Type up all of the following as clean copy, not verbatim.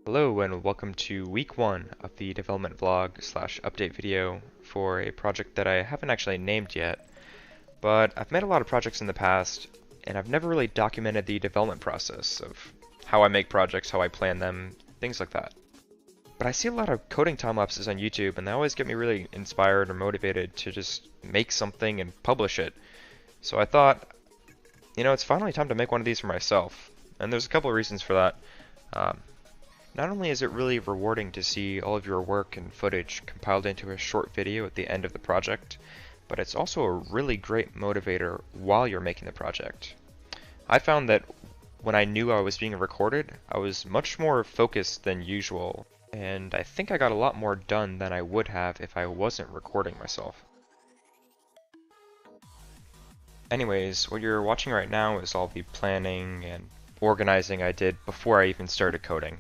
Hello and welcome to week 1 of the development vlog slash update video for a project that I haven't actually named yet, but I've made a lot of projects in the past and I've never really documented the development process of how I make projects, how I plan them, things like that. But I see a lot of coding time lapses on YouTube and they always get me really inspired or motivated to just make something and publish it. So I thought, it's finally time to make one of these for myself. And there's a couple of reasons for that. Um, Not only is it really rewarding to see all of your work and footage compiled into a short video at the end of the project, but it's also a really great motivator while you're making the project. I found that when I knew I was being recorded, I was much more focused than usual, and I think I got a lot more done than I would have if I wasn't recording myself. Anyways, what you're watching right now is all the planning and organizing I did before I even started coding.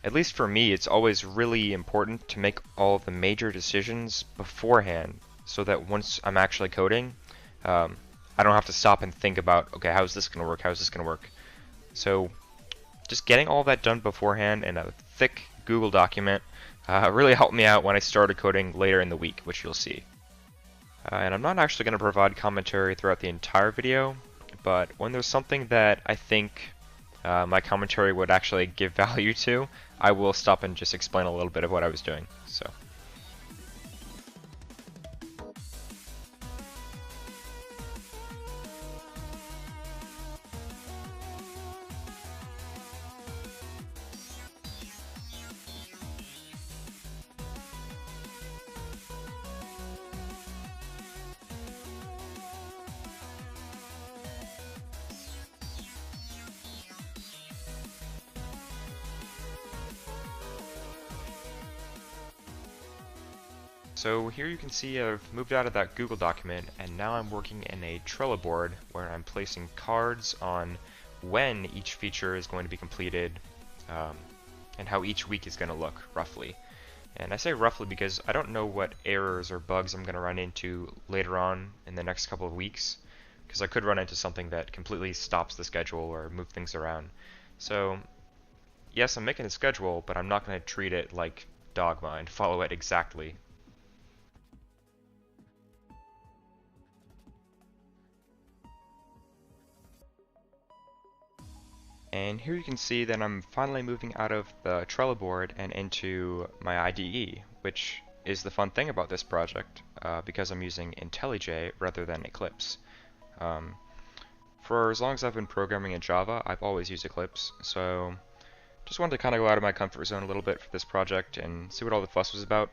At least for me, it's always really important to make all of the major decisions beforehand so that once I'm actually coding, I don't have to stop and think about, okay, how's this going to work? How's this going to work? So just getting all that done beforehand in a thick Google document really helped me out when I started coding later in the week, which you'll see. And I'm not actually going to provide commentary throughout the entire video, but when there's something that I think my commentary would actually give value to, I will stop and just explain a little bit of what I was doing. So here you can see I've moved out of that Google document and now I'm working in a Trello board where I'm placing cards on when each feature is going to be completed and how each week is going to look roughly. And I say roughly because I don't know what errors or bugs I'm going to run into later on in the next couple of weeks, because I could run into something that completely stops the schedule or move things around. So yes, I'm making a schedule, but I'm not going to treat it like dogma and follow it exactly. And here you can see that I'm finally moving out of the Trello board and into my IDE, which is the fun thing about this project because I'm using IntelliJ rather than Eclipse. For as long as I've been programming in Java, I've always used Eclipse, so just wanted to kind of go out of my comfort zone a little bit for this project and see what all the fuss was about.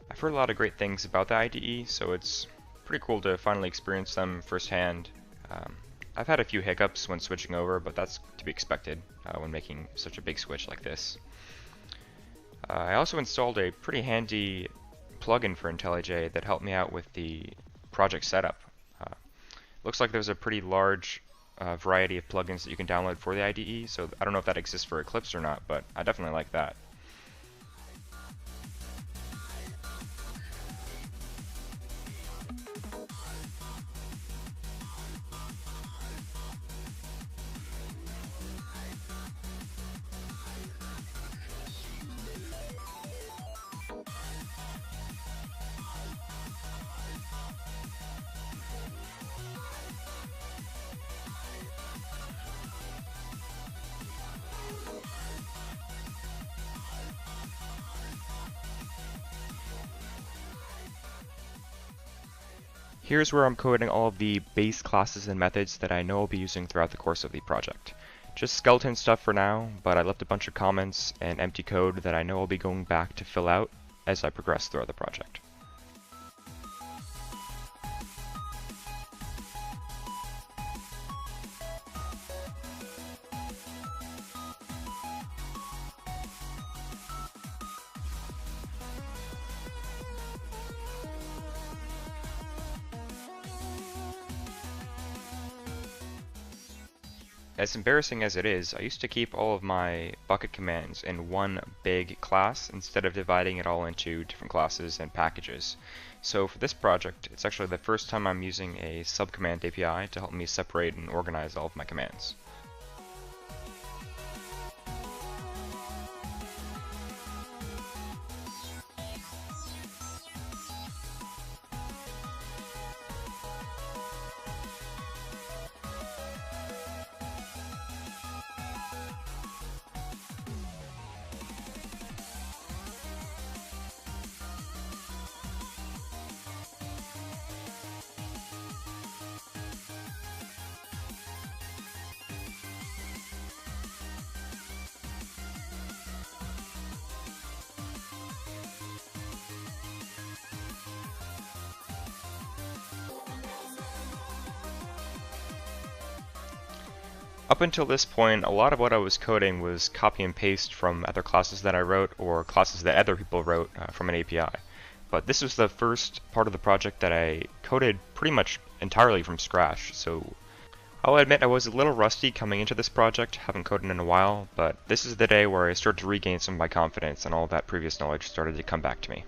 I've heard a lot of great things about the IDE, so it's pretty cool to finally experience them firsthand. I've had a few hiccups when switching over, but that's to be expected when making such a big switch like this. I also installed a pretty handy plugin for IntelliJ that helped me out with the project setup. Looks like there's a pretty large variety of plugins that you can download for the IDE, so I don't know if that exists for Eclipse or not, but I definitely like that. Here's where I'm coding all of the base classes and methods that I know I'll be using throughout the course of the project. Just skeleton stuff for now, but I left a bunch of comments and empty code that I know I'll be going back to fill out as I progress throughout the project. As embarrassing as it is, I used to keep all of my bucket commands in one big class instead of dividing it all into different classes and packages. So for this project, it's actually the first time I'm using a subcommand API to help me separate and organize all of my commands. Up until this point, a lot of what I was coding was copy and paste from other classes that I wrote or classes that other people wrote from an API. But this was the first part of the project that I coded pretty much entirely from scratch, so I'll admit I was a little rusty coming into this project, haven't coded in a while, but this is the day where I started to regain some of my confidence and all of that previous knowledge started to come back to me.